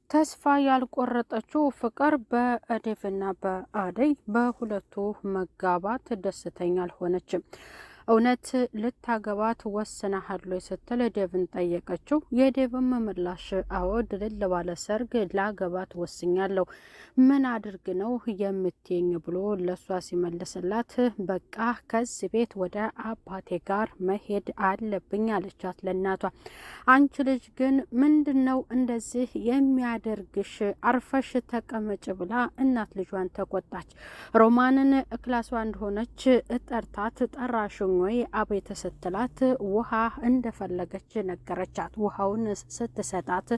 ተስፋ ያልቆረጠችው ፍቅር በዴቭና በአደይ በሁለቱ መጋባት ደስተኛ አልሆነችም። እውነት ልታገባት ወስነሃል ወይ ስትል ዴቭን ጠየቀችው። የዴቭም ምላሽ አዎ ድልል ባለ ሰርግ ላገባት ወስኛለሁ፣ ምን አድርግ ነው የምትይኝ ብሎ ለሷ ሲመልስላት በቃ ከዚህ ቤት ወደ አባቴ ጋር መሄድ አለብኝ አለቻት ለእናቷ። አንቺ ልጅ ግን ምንድነው እንደዚህ የሚያደርግሽ? አርፈሽ ተቀመጭ ብላ እናት ልጇን ተቆጣች። ሮማንን ክላሷ እንደሆነች ጠርታት ጠራሽኝ ወይ አቤት ስትላት ውሃ እንደፈለገች ነገረቻት። ውሃውን ስትሰጣት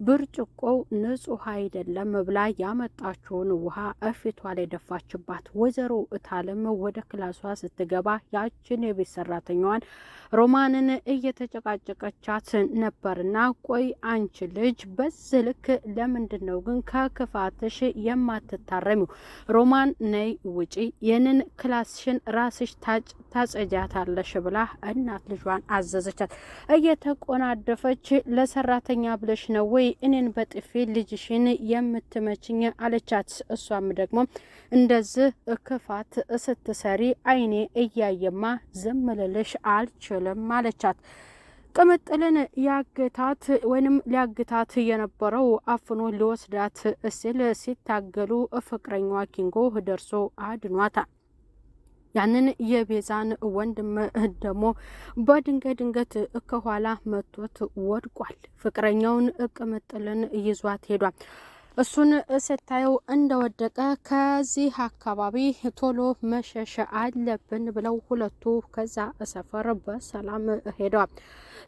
ብርጭቆው ንጹህ አይደለም ብላ ያመጣችውን ውሃ እፊቷ ላይ ደፋችባት። ወይዘሮ እታለም ወደ ክላሷ ስትገባ ያችን የቤት ሰራተኛዋን ሮማንን እየተጨቃጨቀቻት ነበርና ቆይ አንቺ ልጅ በዚህ ልክ ለምንድን ነው ግን ከክፋትሽ የማትታረሚው? ሮማን ነይ ውጪ፣ ይህንን ክላስሽን ራስሽ ታጸጃታለሽ ብላ እናት ልጇን አዘዘቻት። እየተቆናደፈች ለሰራተኛ ብለሽ ነው ወይ እኔን በጥፊ ልጅሽን የምትመችኝ አለቻት። እሷም ደግሞ እንደዚህ ክፋት ስትሰሪ አይኔ እያየማ ዝም ልልሽ አልችልም አለቻት። ቅምጥልን ያገታት ወይንም ሊያግታት የነበረው አፍኖ ሊወስዳት ሲል ሲታገሉ ፍቅረኛዋ ኪንጎ ደርሶ አድኗታል። ያንን የቤዛን ወንድም ደግሞ በድንገት ከኋላ መቶት ወድቋል። ፍቅረኛውን ቅምጥልን ይዟት ሄዷል። እሱን ስታየው እንደወደቀ ከዚህ አካባቢ ቶሎ መሸሽ አለብን ብለው ሁለቱ ከዛ ሰፈር በሰላም ሄደዋል።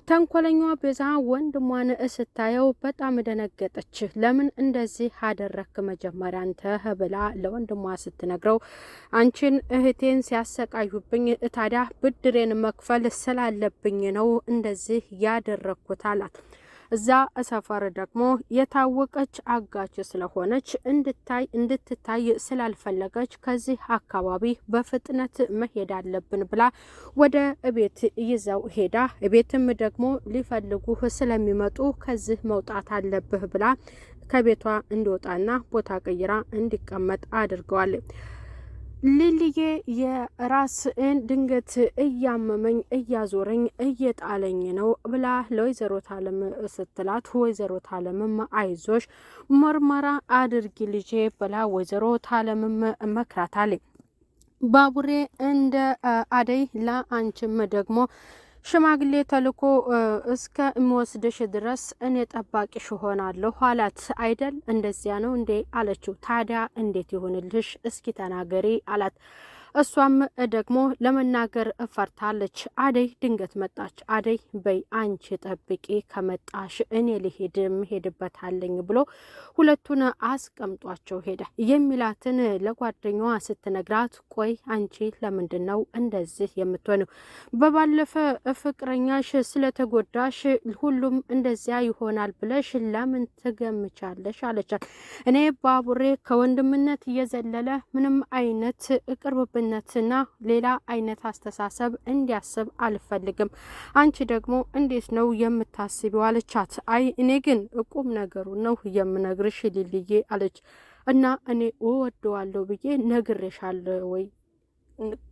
ተንኮለኛዋ ቤዛ ወንድሟን ስታየው በጣም ደነገጠች። ለምን እንደዚህ አደረክ መጀመሪያ አንተ ብላ ለወንድሟ ስትነግረው አንቺን እህቴን ሲያሰቃዩብኝ ታዲያ ብድሬን መክፈል ስላለብኝ ነው እንደዚህ ያደረኩት አላት። እዛ ሰፈር ደግሞ የታወቀች አጋች ስለሆነች እንድትታይ ስላልፈለገች ከዚህ አካባቢ በፍጥነት መሄድ አለብን ብላ ወደ ቤት ይዘው ሄዳ ቤትም ደግሞ ሊፈልጉህ ስለሚመጡ ከዚህ መውጣት አለብህ ብላ ከቤቷ እንዲወጣና ቦታ ቀይራ እንዲቀመጥ አድርገዋል። ሊሊዬ የራስን ድንገት እያመመኝ እያዞረኝ እየጣለኝ ነው ብላ ለወይዘሮ ታለም ስትላት ወይዘሮ ታለምም አይዞሽ ምርመራ አድርጊ ልጄ ብላ ወይዘሮ ታለምም መክራታለች። ባቡሬ እንደ አደይ ለአንቺም ደግሞ ሽማግሌ ተልኮ እስከ የሚወስድሽ ድረስ እኔ ጠባቂሽ ሆናለሁ አላት። አይደል እንደዚያ ነው እንዴ አለችው። ታዲያ እንዴት ይሆንልሽ እስኪ ተናገሪ አላት። እሷም ደግሞ ለመናገር ፈርታለች። አደይ ድንገት መጣች። አደይ በይ አንቺ ጠብቂ፣ ከመጣሽ እኔ ልሄድ ሄድበታለኝ ብሎ ሁለቱን አስቀምጧቸው ሄደ። የሚላትን ለጓደኛዋ ስትነግራት ቆይ አንቺ ለምንድን ነው እንደዚህ የምትሆነው? በባለፈ ፍቅረኛሽ ስለተጎዳሽ ሁሉም እንደዚያ ይሆናል ብለሽ ለምን ትገምቻለሽ አለቻት። እኔ ባቡሬ ከወንድምነት እየዘለለ ምንም አይነት ቅርብብን ነትና ሌላ አይነት አስተሳሰብ እንዲያስብ አልፈልግም። አንቺ ደግሞ እንዴት ነው የምታስቢው አለቻት። አይ እኔ ግን ቁም ነገሩ ነው የምነግርሽ ሊልዬ አለች። እና እኔ እወደዋለሁ ብዬ ነግሬሻለሁ ወይ?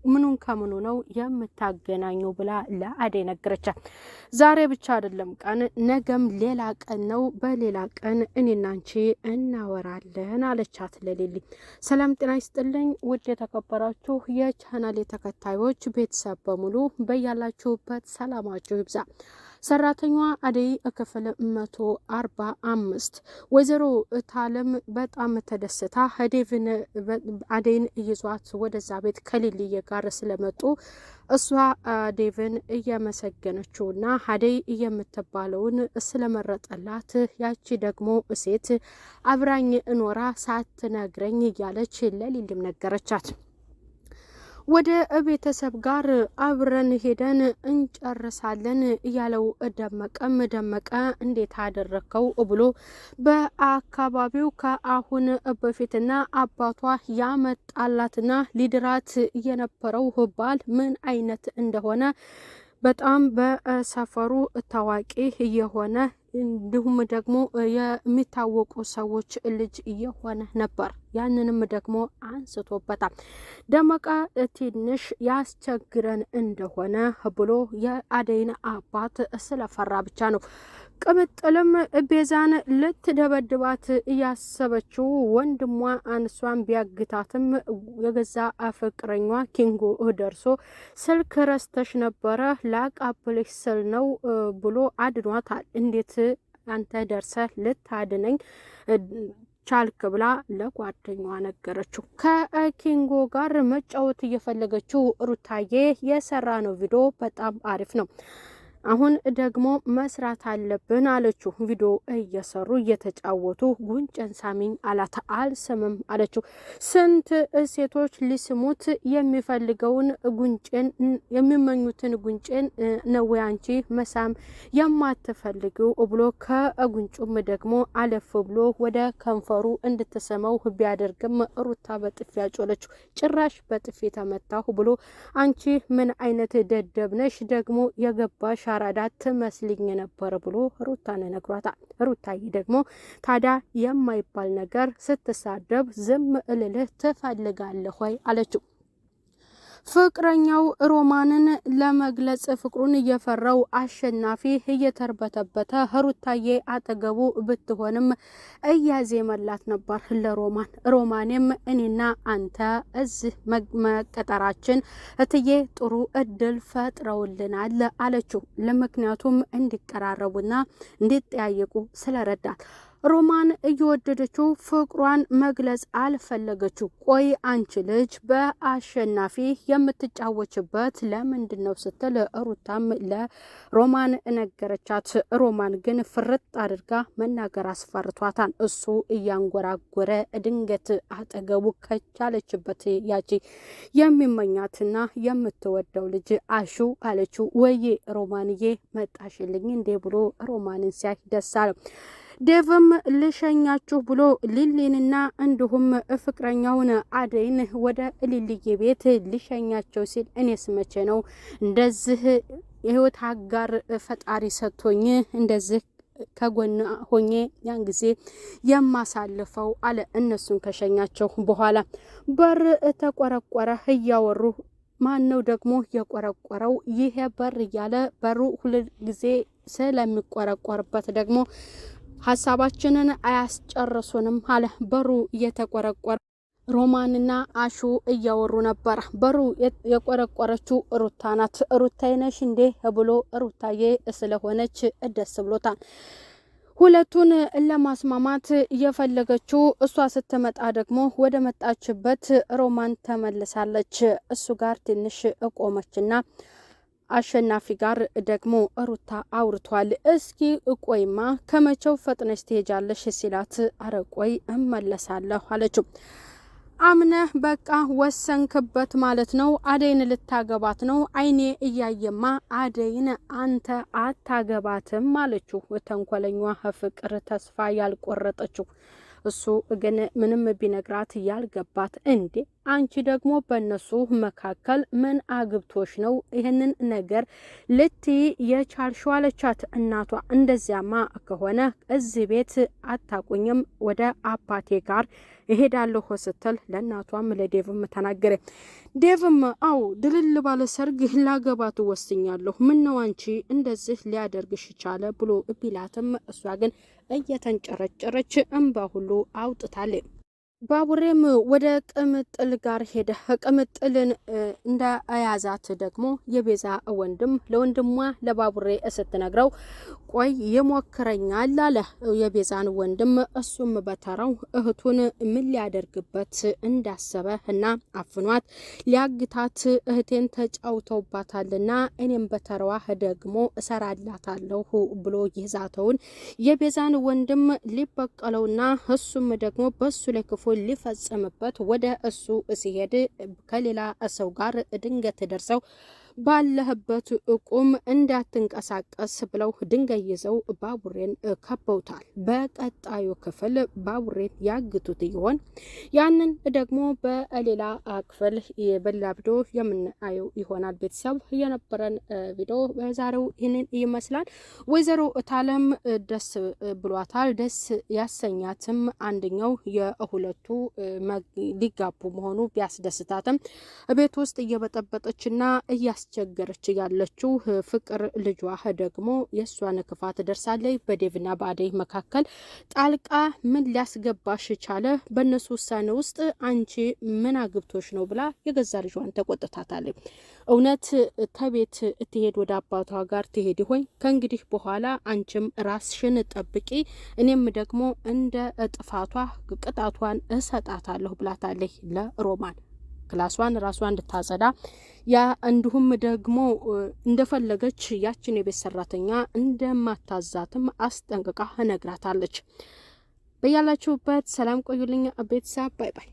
ምኑን ከምኑ ነው የምታገናኘው ብላ ለአደይ ነገረቻት። ዛሬ ብቻ አይደለም ቀን ነገም ሌላ ቀን ነው፣ በሌላ ቀን እኔና አንቺ እናወራለን አለቻት ለሊሊ። ሰላም ጤና ይስጥልኝ ውድ የተከበራችሁ የቻናሌ ተከታዮች ቤተሰብ በሙሉ በያላችሁበት ሰላማችሁ ይብዛ። ሰራተኛዋ አደይ ክፍል 145 ወይዘሮ እታለም በጣም ተደስታ አደይን ይዟት ወደዛ ቤት ከሊልዬ ጋር ስለመጡ እሷ ዴቭን እያመሰገነችውና አደይ የምትባለውን ስለመረጠላት ያቺ ደግሞ ሴት አብራኝ እኖራ ሳትነግረኝ እያለች ለሊልም ነገረቻት። ወደ ቤተሰብ ጋር አብረን ሄደን እንጨርሳለን እያለው ደመቀ እንዴት አደረከው ብሎ በአካባቢው ከአሁን በፊትና አባቷ ያመጣላትና ሊድራት የነበረው ባል ምን አይነት እንደሆነ በጣም በሰፈሩ ታዋቂ የሆነ እንዲሁም ደግሞ የሚታወቁ ሰዎች ልጅ የሆነ ነበር። ያንንም ደግሞ አንስቶበታል። ደመቀ ትንሽ ያስቸግረን እንደሆነ ብሎ የአደይን አባት ስለፈራ ብቻ ነው። ቅምጥልም ቤዛን ልትደበድባት እያሰበችው ወንድሟ አንሷን ቢያግታትም የገዛ ፍቅረኛ ኪንጎ ደርሶ ስልክ ረስተሽ ነበረ ላቃብልሽ ስል ነው ብሎ አድኗታል። እንዴት አንተ ደርሰህ ልታድነኝ ቻልክ ብላ ለጓደኛዋ ነገረችው። ከኪንጎ ጋር መጫወት እየፈለገችው ሩታዬ የሰራ ነው ቪዲዮ በጣም አሪፍ ነው፣ አሁን ደግሞ መስራት አለብን አለችው። ቪዲዮ እየሰሩ እየተጫወቱ ጉንጨን ሳሚኝ አላት። አልስምም አለችው። ስንት ሴቶች ሊስሙት የሚፈልገውን ጉንጨን የሚመኙትን ጉንጨን ነው አንቺ መሳም የማትፈልጊው ብሎ ከጉንጩም ደግሞ አለፍ ብሎ ወደ ከንፈሩ እንድትሰመው ቢያደርግም ሩታ በጥፊ ያጮለችው። ጭራሽ በጥፊ ተመታሁ ብሎ አንቺ ምን አይነት ደደብነሽ ደግሞ የገባሽ አራዳ ትመስልኝ ነበር ብሎ ሩታን ነግሯታል። ሩታዬ ደግሞ ታዲያ የማይባል ነገር ስትሳደብ ዝም እልልህ ትፈልጋለህ ወይ አለችው። ፍቅረኛው ሮማንን ለመግለጽ ፍቅሩን እየፈራው አሸናፊ እየተርበተበተ ሩታዬ አጠገቡ ብትሆንም እያዜመላት ነበር ለሮማን። ሮማኔም እኔና አንተ እዚህ መቀጠራችን እትዬ ጥሩ እድል ፈጥረውልናል አለችው። ለምክንያቱም እንዲቀራረቡና እንዲጠያየቁ ስለረዳት ሮማን እየወደደችው ፍቅሯን መግለጽ አልፈለገችው። ቆይ አንቺ ልጅ በአሸናፊ የምትጫወችበት ለምንድን ነው ስትል ሩታም ለሮማን ነገረቻት። ሮማን ግን ፍርጥ አድርጋ መናገር አስፈርቷታል። እሱ እያንጎራጎረ ድንገት አጠገቡ ከቻለችበት ያቺ የሚመኛትና የምትወደው ልጅ አሹ አለችው። ወዬ ሮማንዬ መጣሽልኝ እንዴ ብሎ ሮማንን ሲያይ ደስ አለው። ዴቭም ልሸኛችሁ ብሎ ሊሊንና እንዲሁም ፍቅረኛውን አደይን ወደ ሊልዬ ቤት ልሸኛቸው ሲል እኔስ መቼ ነው እንደዚህ የህይወት አጋር ፈጣሪ ሰጥቶኝ እንደዚህ ከጎን ሆኜ ያን ጊዜ የማሳልፈው አለ። እነሱን ከሸኛቸው በኋላ በር ተቆረቆረ። እያወሩ ማን ነው ደግሞ የቆረቆረው ይሄ በር እያለ በሩ ሁሉ ጊዜ ስለሚቆረቆርበት ደግሞ ሀሳባችንን አያስጨርሱንም አለ። በሩ እየተቆረቆረ ሮማንና አሹ እያወሩ ነበር። በሩ የቆረቆረችው ሩታ ናት። ሩታዬ ነሽ እንዴ ብሎ ሩታዬ ስለሆነች ደስ ብሎታል። ሁለቱን ለማስማማት የፈለገችው እሷ ስትመጣ ደግሞ ወደ መጣችበት ሮማን ተመልሳለች። እሱ ጋር ትንሽ እቆመችና አሸናፊ ጋር ደግሞ ሩታ አውርቷል። እስኪ እቆይማ ከመቼው ፈጥነሽ ትሄጃለሽ ሲላት አረቆይ እመለሳለሁ አለችው። አምነህ በቃ ወሰንክበት ማለት ነው? አደይን ልታገባት ነው? አይኔ እያየማ አደይን አንተ አታገባትም አለችው። ተንኮለኛ ፍቅር ተስፋ ያልቆረጠችው እሱ ግን ምንም ቢነግራት ያልገባት እንዴ አንቺ ደግሞ በእነሱ መካከል ምን አግብቶሽ ነው ይህንን ነገር ልትይ የቻልሽው አለቻት እናቷ። እንደዚያማ ከሆነ እዚህ ቤት አታቁኝም ወደ አባቴ ጋር እሄዳለሁ ስትል ለእናቷም ለዴቭም ተናገረ። ዴቭም አው ድልል ባለ ሰርግ ላገባት ወስኛለሁ፣ ምን ነው አንቺ እንደዚህ ሊያደርግሽ ቻለ ብሎ ቢላትም እሷ ግን እየተንጨረጨረች እንባ ሁሉ አውጥታለች። ባቡሬም ወደ ቅምጥል ጋር ሄደ። ቅምጥልን እንዳያዛት ደግሞ የቤዛ ወንድም ለወንድሟ ለባቡሬ ስትነግረው ቆይ ይሞክረኛል አለ የቤዛን ወንድም። እሱም በተራው እህቱን ምን ሊያደርግበት እንዳሰበ እና አፍኗት ሊያግታት እህቴን ተጫውተውባታልና እኔም በተራዋ ደግሞ እሰራላታለሁ ብሎ ይዛተውን የቤዛን ወንድም ሊበቀለውና እሱም ደግሞ በሱ ላይ ክፉ ሊፈጽምበት ወደ እሱ ሲሄድ ከሌላ ሰው ጋር ድንገት ደርሰው ባለህበት ቁም እንዳትንቀሳቀስ ብለው ድንጋይ ይዘው ባቡሬን ከበውታል። በቀጣዩ ክፍል ባቡሬን ያግቱት ይሆን? ያንን ደግሞ በሌላ ክፍል በሌላ ቪዲዮ የምናየው ይሆናል። ቤተሰብ የነበረን ቪዲዮ በዛሬው ይህንን ይመስላል። ወይዘሮ እታለም ደስ ብሏታል። ደስ ያሰኛትም አንደኛው የሁለቱ ሊጋቡ መሆኑ ቢያስደስታትም ቤት ውስጥ እየበጠበጠችና እያስቸገረች ያለችው ፍቅር ልጇ ደግሞ የእሷን ክፋት ደርሳለች። በዴቭና በአደይ መካከል ጣልቃ ምን ሊያስገባሽ ቻለ? በእነሱ ውሳኔ ውስጥ አንቺ ምን አግብቶሽ ነው ብላ የገዛ ልጇን ተቆጥታታለች። እውነት ከቤት ትሄድ ወደ አባቷ ጋር ትሄድ ይሆን? ከእንግዲህ በኋላ አንቺም ራስሽን ጠብቂ፣ እኔም ደግሞ እንደ ጥፋቷ ቅጣቷን እሰጣታለሁ ብላታለች ለሮማን። ክላሷን ራሷን እንድታጸዳ ያ እንዲሁም ደግሞ እንደፈለገች ያችን የቤት ሰራተኛ እንደማታዛትም አስጠንቅቃ ነግራታለች። በያላችሁበት ሰላም ቆዩልኝ ቤተሰብ። ባይ ባይ።